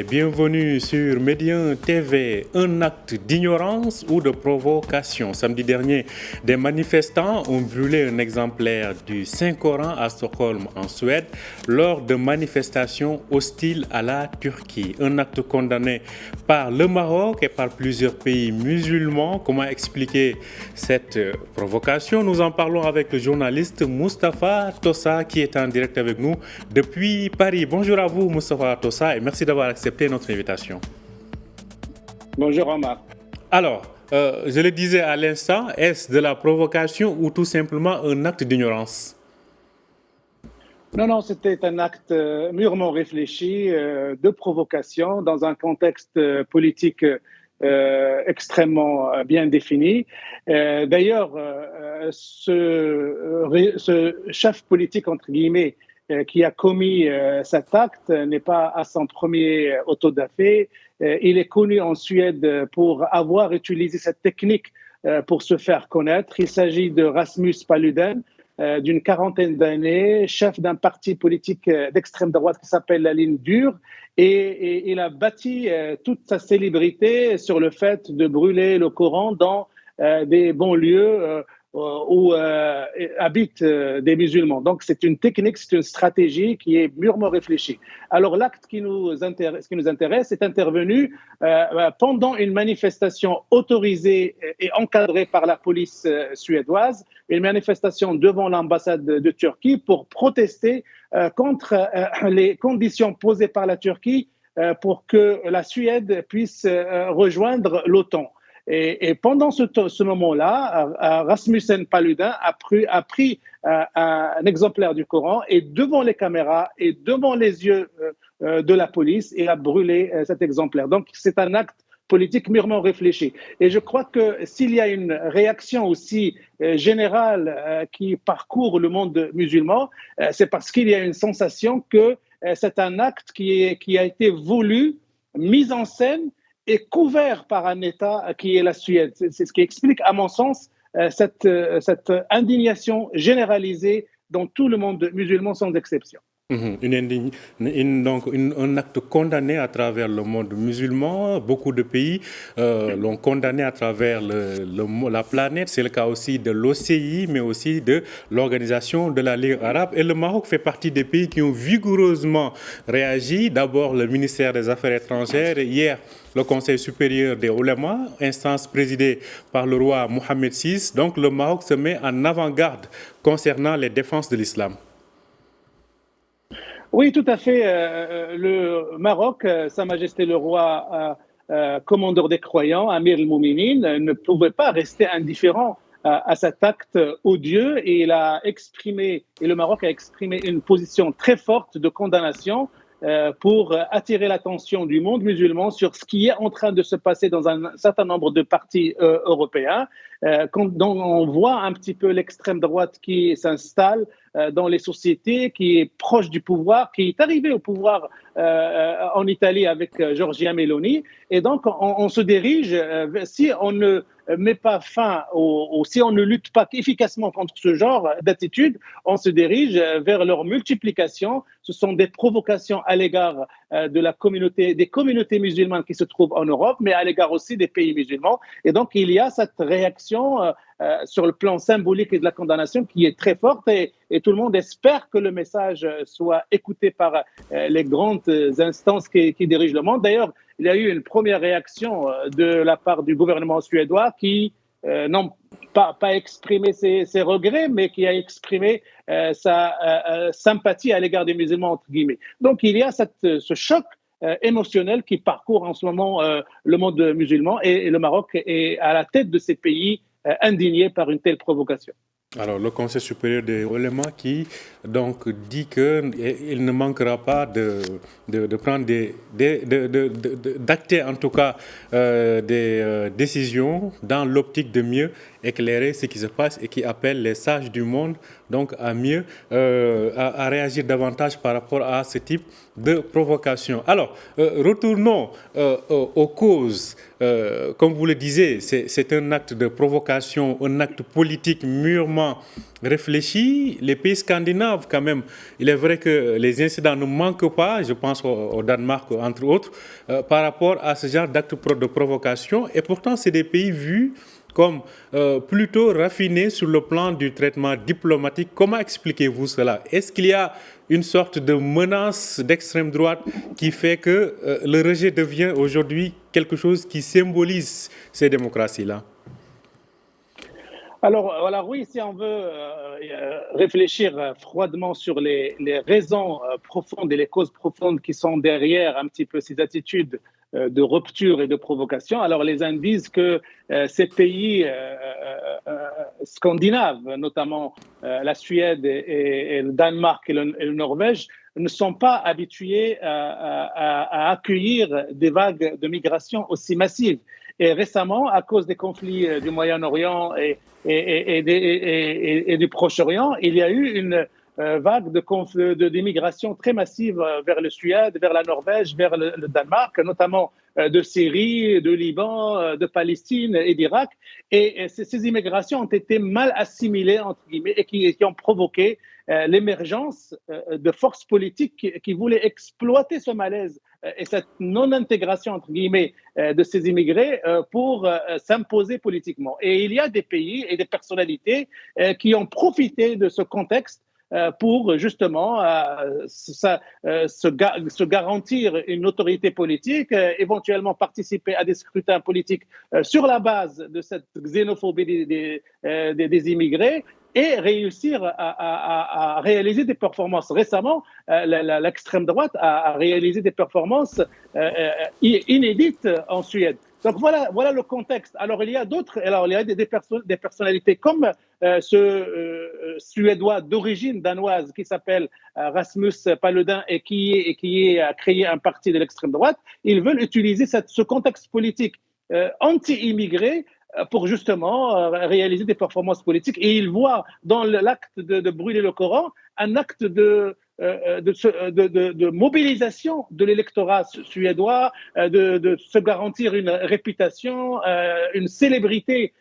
bienvenue sur Médien TV. Un acte d'ignorance ou de provocation. Samedi dernier, des manifestants ont brûlé un exemplaire du Saint-Coran à Stockholm, en Suède, lors de manifestations hostiles à la Turquie. Un acte condamné par le Maroc et par plusieurs pays musulmans. Comment expliquer cette provocation? Nous en parlons avec le journaliste Moustapha Tossa qui est en direct avec nous depuis Paris. Bonjour à vous Moustapha Tossa et merci d'avoir accepté notre invitation. Bonjour Omar. Alors, je le disais à l'instant, est-ce de la provocation ou tout simplement un acte d'ignorance? Non, c'était un acte mûrement réfléchi de provocation dans un contexte politique extrêmement bien défini. D'ailleurs, ce chef politique, entre guillemets, qui a commis cet acte n'est pas à son premier autodafé. Il est connu en Suède pour avoir utilisé cette technique pour se faire connaître. Il s'agit de Rasmus Paludan, d'une quarantaine d'années, chef d'un parti politique d'extrême droite qui s'appelle la Ligne Dure. Et il a bâti toute sa célébrité sur le fait de brûler le Coran dans des banlieues où habitent des musulmans. Donc, c'est une technique, c'est une stratégie qui est mûrement réfléchie. Alors, l'acte qui nous intéresse est intervenu pendant une manifestation autorisée et encadrée par la police suédoise, une manifestation devant l'ambassade de Turquie pour protester contre les conditions posées par la Turquie pour que la Suède puisse rejoindre l'OTAN. Et pendant ce moment-là, Rasmussen Paludan a pris un exemplaire du Coran et devant les caméras et devant les yeux de la police, il a brûlé cet exemplaire. Donc c'est un acte politique mûrement réfléchi. Et je crois que s'il y a une réaction aussi générale qui parcourt le monde musulman, c'est parce qu'il y a une sensation que c'est un acte qui a été voulu, mis en scène et couvert par un État qui est la Suède. C'est ce qui explique, à mon sens, cette indignation généralisée dans tout le monde musulman sans exception. Un acte condamné à travers le monde musulman. Beaucoup de pays l'ont condamné à travers la planète. C'est le cas aussi de l'OCI, mais aussi de l'Organisation de la Ligue arabe. Et le Maroc fait partie des pays qui ont vigoureusement réagi. D'abord, le ministère des Affaires étrangères. Hier, le Conseil supérieur des oulémas, instance présidée par le roi Mohamed VI. Donc, le Maroc se met en avant-garde concernant les défenses de l'islam. Oui, tout à fait. Le Maroc, Sa Majesté le roi, commandeur des croyants, Amir el-Mouminin, ne pouvait pas rester indifférent à cet acte odieux et le Maroc a exprimé une position très forte de condamnation pour attirer l'attention du monde musulman sur ce qui est en train de se passer dans un certain nombre de partis européens, dont on voit un petit peu l'extrême droite qui s'installe dans les sociétés, qui est proche du pouvoir, qui est arrivé au pouvoir en Italie avec Giorgia Meloni. Et donc, on se dirige, si on ne met pas fin, si on ne lutte pas efficacement contre ce genre d'attitude, on se dirige vers leur multiplication. Ce sont des provocations à l'égard des communautés musulmanes qui se trouvent en Europe, mais à l'égard aussi des pays musulmans. Et donc, il y a cette réaction sur le plan symbolique et de la condamnation qui est très forte et tout le monde espère que le message soit écouté par les grandes instances qui dirigent le monde. D'ailleurs, il y a eu une première réaction de la part du gouvernement suédois qui n'ont pas exprimé ses regrets, mais qui a exprimé sa sympathie à l'égard des musulmans, entre guillemets. Donc, il y a ce choc émotionnel qui parcourt en ce moment le monde musulman et le Maroc est à la tête de ces pays indignés par une telle provocation. Alors, le Conseil supérieur des oulémas qui donc dit qu'il ne manquera pas de prendre d'acter en tout cas des décisions dans l'optique de mieux éclairer ce qui se passe et qui appelle les sages du monde donc à mieux à réagir davantage par rapport à ce type de provocation. Alors, retournons aux causes comme vous le disiez, c'est un acte de provocation, un acte politique mûrement réfléchi. Les pays scandinaves, quand même, il est vrai que les incidents ne manquent pas, je pense au Danemark, entre autres, par rapport à ce genre d'acte de provocation. Et pourtant, c'est des pays vus comme plutôt raffinés sur le plan du traitement diplomatique. Comment expliquez-vous cela? Est-ce qu'il y a une sorte de menace d'extrême droite qui fait que le rejet devient aujourd'hui quelque chose qui symbolise ces démocraties-là? Alors oui, si on veut réfléchir froidement sur les raisons profondes et les causes profondes qui sont derrière un petit peu ces attitudes de rupture et de provocation, alors les uns disent que ces pays scandinaves, notamment la Suède et le Danemark et le Norvège, ne sont pas habitués à accueillir des vagues de migration aussi massives. Et récemment, à cause des conflits du Moyen-Orient et du Proche-Orient, il y a eu une vague d'immigration très massive vers le Suède, vers la Norvège, vers le Danemark, notamment de Syrie, de Liban, de Palestine et d'Irak. Et ces immigrations ont été mal assimilées, entre guillemets, et qui ont provoqué l'émergence de forces politiques qui voulaient exploiter ce malaise et cette non-intégration, entre guillemets, de ces immigrés pour s'imposer politiquement. Et il y a des pays et des personnalités qui ont profité de ce contexte pour justement se garantir une autorité politique, éventuellement participer à des scrutins politiques sur la base de cette xénophobie des immigrés et réussir à réaliser des performances. Récemment, l'extrême droite a réalisé des performances inédites en Suède. Donc voilà le contexte. Alors il y a des personnalités comme ce Suédois d'origine danoise qui s'appelle Rasmus Paludan et qui a créé un parti de l'extrême droite. Ils veulent utiliser ce contexte politique anti-immigré pour justement réaliser des performances politiques. Et ils voient dans l'acte de brûler le Coran un acte de mobilisation de l'électorat suédois, de se garantir une réputation, une célébrité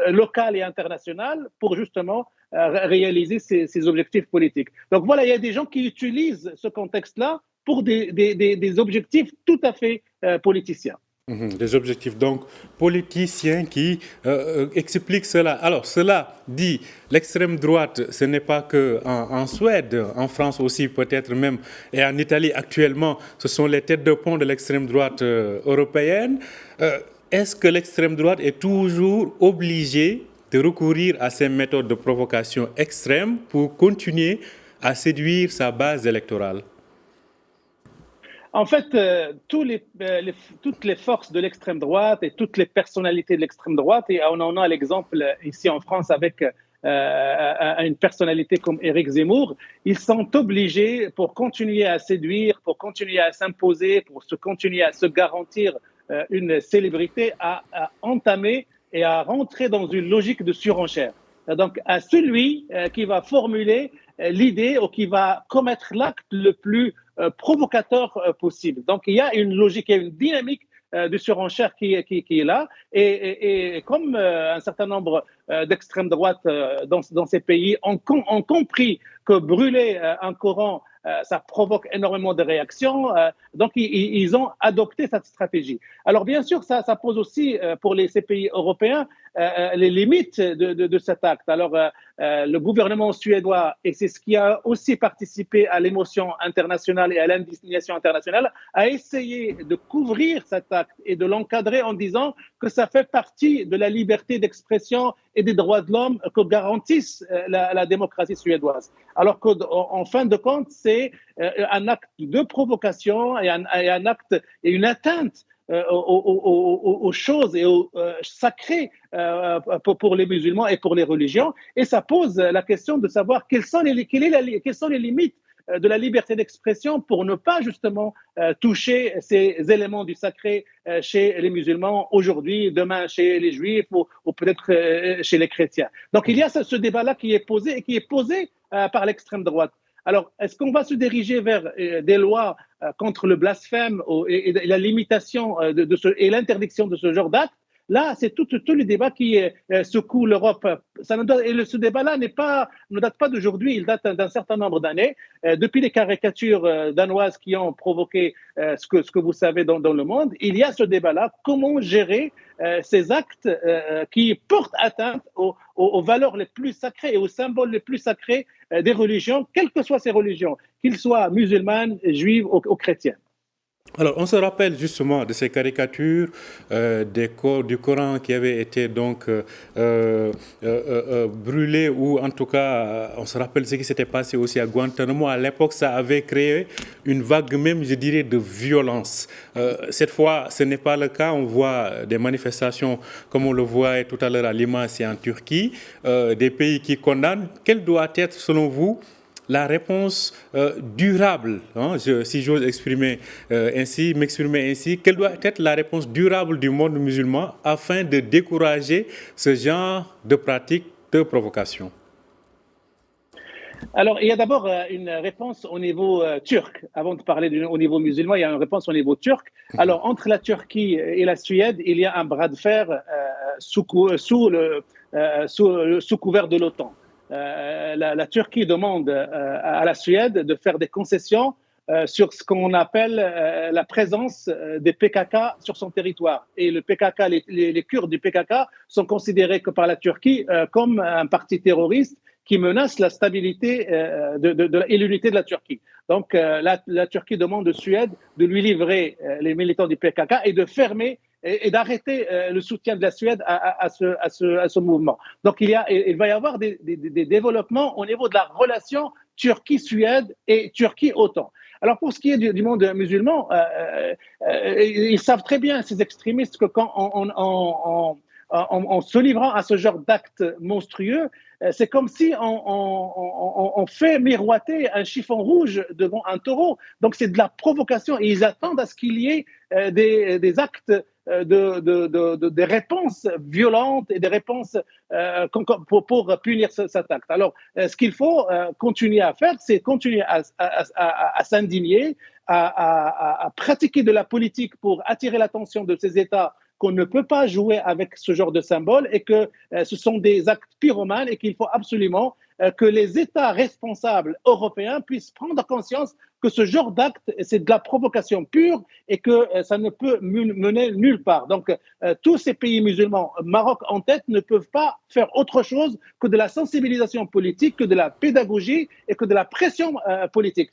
locale et internationale pour justement réaliser ces objectifs politiques. Donc voilà, il y a des gens qui utilisent ce contexte-là pour des objectifs tout à fait politiciens. Des objectifs donc politiciens qui expliquent cela. Alors cela dit, l'extrême droite, ce n'est pas que en Suède, en France aussi peut-être même, et en Italie actuellement, ce sont les têtes de pont de l'extrême droite européenne. Est-ce que l'extrême droite est toujours obligée de recourir à ces méthodes de provocation extrême pour continuer à séduire sa base électorale? En fait, toutes les forces de l'extrême droite et toutes les personnalités de l'extrême droite, et on en a l'exemple ici en France avec une personnalité comme Éric Zemmour, ils sont obligés pour continuer à séduire, pour continuer à s'imposer, pour continuer à se garantir une célébrité, à entamer et à rentrer dans une logique de surenchère. Donc, à celui qui va formuler l'idée ou qui va commettre l'acte le plus provocateur possible. Donc, il y a une logique, il y a une dynamique de surenchère qui est là. Et comme un certain nombre d'extrême droite dans ces pays ont compris que brûler un Coran, ça provoque énormément de réactions. Donc, ils ont adopté cette stratégie. Alors, bien sûr, ça pose aussi pour ces pays européens les limites de cet acte. Alors, le gouvernement suédois, et c'est ce qui a aussi participé à l'émotion internationale et à l'indignation internationale, a essayé de couvrir cet acte et de l'encadrer en disant que ça fait partie de la liberté d'expression et des droits de l'homme que garantissent la démocratie suédoise. Alors qu'en fin de compte, c'est un acte de provocation et un acte et une atteinte aux choses et aux sacrés pour les musulmans et pour les religions. Et ça pose la question de savoir quelles sont les limites de la liberté d'expression pour ne pas justement toucher ces éléments du sacré chez les musulmans aujourd'hui, demain chez les juifs ou peut-être chez les chrétiens. Donc il y a ce débat-là qui est posé et qui est posé par l'extrême droite. Alors, est-ce qu'on va se diriger vers des lois contre le blasphème et la limitation et l'interdiction de ce genre d'actes? Là, c'est tout le débat qui secoue l'Europe. Ce débat-là ne date pas d'aujourd'hui, il date d'un certain nombre d'années, depuis les caricatures danoises qui ont provoqué ce que vous savez dans le monde. Il y a ce débat-là, comment gérer ces actes qui portent atteinte aux valeurs les plus sacrées et aux symboles les plus sacrés des religions, quelles que soient ces religions, qu'ils soient musulmanes, juives ou chrétiennes. Alors, on se rappelle justement de ces caricatures du Coran qui avaient été donc brûlées, ou en tout cas, on se rappelle ce qui s'était passé aussi à Guantanamo. À l'époque, ça avait créé une vague même, je dirais, de violence. Cette fois, ce n'est pas le cas. On voit des manifestations, comme on le voit tout à l'heure à Limas et en Turquie, des pays qui condamnent. Quelle doit être, selon vous, la réponse durable, si j'ose m'exprimer ainsi, quelle doit être la réponse durable du monde musulman afin de décourager ce genre de pratiques de provocation? Alors, il y a d'abord une réponse au niveau turc. Avant de parler au niveau musulman, il y a une réponse au niveau turc. Alors, entre la Turquie et la Suède, il y a un bras de fer sous couvert de l'OTAN. La Turquie demande à la Suède de faire des concessions sur ce qu'on appelle la présence des PKK sur son territoire. Et le PKK, les Kurdes du PKK sont considérés par la Turquie comme un parti terroriste qui menace la stabilité et l'unité de la Turquie. Donc la Turquie demande aux Suède de lui livrer les militants du PKK et de fermer et d'arrêter le soutien de la Suède à ce mouvement. Donc il va y avoir des développements au niveau de la relation Turquie-Suède et Turquie-OTAN. Alors pour ce qui est du monde musulman, ils savent très bien, ces extrémistes, que quand en se livrant à ce genre d'actes monstrueux, c'est comme si on fait miroiter un chiffon rouge devant un taureau. Donc c'est de la provocation et ils attendent à ce qu'il y ait des actes, des réponses violentes et des réponses pour punir cet acte. Alors ce qu'il faut continuer à faire, c'est continuer à s'indigner, à pratiquer de la politique pour attirer l'attention de ces États qu'on ne peut pas jouer avec ce genre de symboles et que ce sont des actes pyromanes et qu'il faut absolument que les États responsables européens puissent prendre conscience que ce genre d'acte, c'est de la provocation pure et que ça ne peut mener nulle part. Donc, tous ces pays musulmans, Maroc en tête, ne peuvent pas faire autre chose que de la sensibilisation politique, que de la pédagogie et que de la pression politique.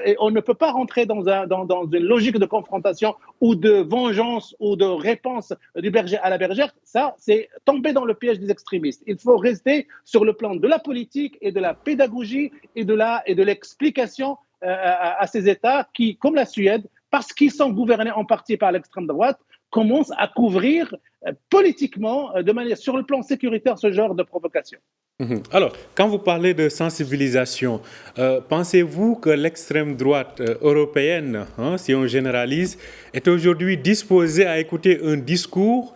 Et on ne peut pas rentrer dans une logique de confrontation ou de vengeance ou de réponse du berger à la bergère. Ça, c'est tomber dans le piège des extrémistes. Il faut rester sur le plan de la politique et de la pédagogie et de l'explication à ces États qui, comme la Suède, parce qu'ils sont gouvernés en partie par l'extrême droite, commencent à couvrir politiquement, de manière sur le plan sécuritaire, ce genre de provocation. Alors, quand vous parlez de sensibilisation, pensez-vous que l'extrême droite européenne, si on généralise, est aujourd'hui disposée à écouter un discours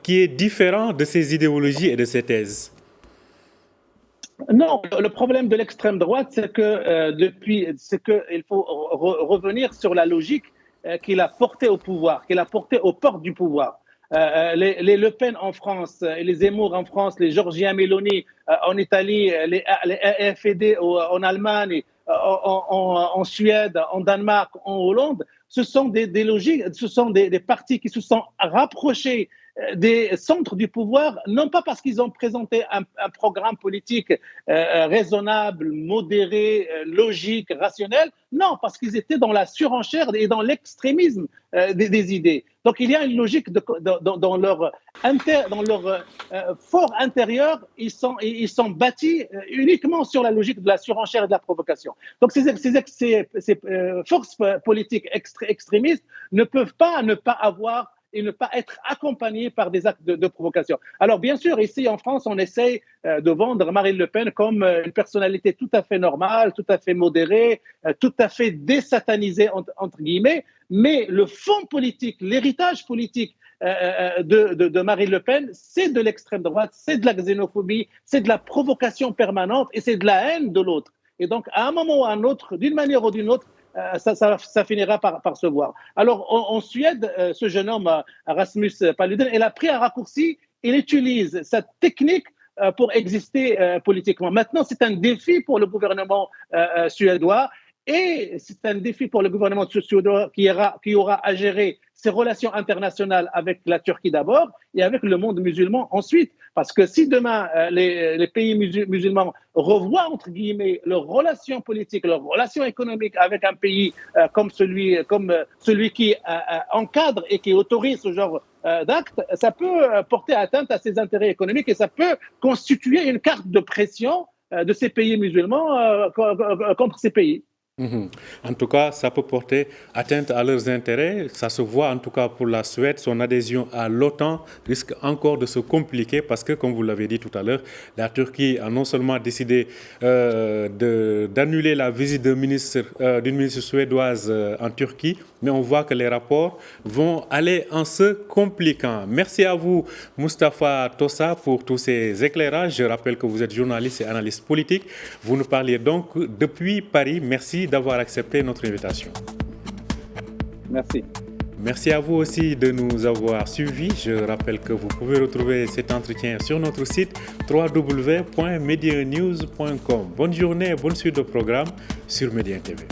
qui est différent de ses idéologies et de ses thèses? Non, le problème de l'extrême droite, c'est qu'il faut revenir sur la logique qui l'a porté au pouvoir, qui l'a porté aux portes du pouvoir. Les Le Pen en France, les Zemmour en France, les Giorgia Meloni en Italie, les AfD en Allemagne, en Suède, en Danemark, en Hollande, ce sont des logiques, ce sont des partis qui se sont rapprochés des centres du pouvoir, non pas parce qu'ils ont présenté un programme politique raisonnable, modéré, logique, rationnel, non, parce qu'ils étaient dans la surenchère et dans l'extrémisme des idées. Donc il y a une logique dans leur fort intérieur, ils sont bâtis uniquement sur la logique de la surenchère et de la provocation. Donc ces forces politiques extrémistes ne peuvent pas ne pas avoir et ne pas être accompagnés par des actes de provocation. Alors bien sûr, ici en France, on essaye de vendre Marine Le Pen comme une personnalité tout à fait normale, tout à fait modérée, tout à fait désatanisée, entre guillemets, mais le fond politique, l'héritage politique de Marine Le Pen, c'est de l'extrême droite, c'est de la xénophobie, c'est de la provocation permanente et c'est de la haine de l'autre. Et donc, à un moment ou à un autre, d'une manière ou d'une autre, ça finira par se voir. Alors, en Suède, ce jeune homme, Rasmus Paludan, il a pris un raccourci, il utilise cette technique pour exister politiquement. Maintenant, c'est un défi pour le gouvernement suédois et c'est un défi pour le gouvernement suédois qui aura à gérer ses relations internationales avec la Turquie d'abord et avec le monde musulman ensuite. Parce que si demain les pays musulmans revoient, entre guillemets, leurs relations politiques, leurs relations économiques avec un pays comme celui qui encadre et qui autorise ce genre d'actes, ça peut porter atteinte à ses intérêts économiques et ça peut constituer une carte de pression de ces pays musulmans contre ces pays. En tout cas, ça peut porter atteinte à leurs intérêts. Ça se voit en tout cas pour la Suède. Son adhésion à l'OTAN risque encore de se compliquer parce que, comme vous l'avez dit tout à l'heure, la Turquie a non seulement décidé d'annuler la visite d'une ministre suédoise en Turquie, mais on voit que les rapports vont aller en se compliquant. Merci à vous, Moustapha Tossa, pour tous ces éclairages. Je rappelle que vous êtes journaliste et analyste politique. Vous nous parliez donc depuis Paris. Merci d'avoir accepté notre invitation. Merci. Merci à vous aussi de nous avoir suivis. Je rappelle que vous pouvez retrouver cet entretien sur notre site www.medianews.com. Bonne journée et bonne suite de programme sur Médien TV.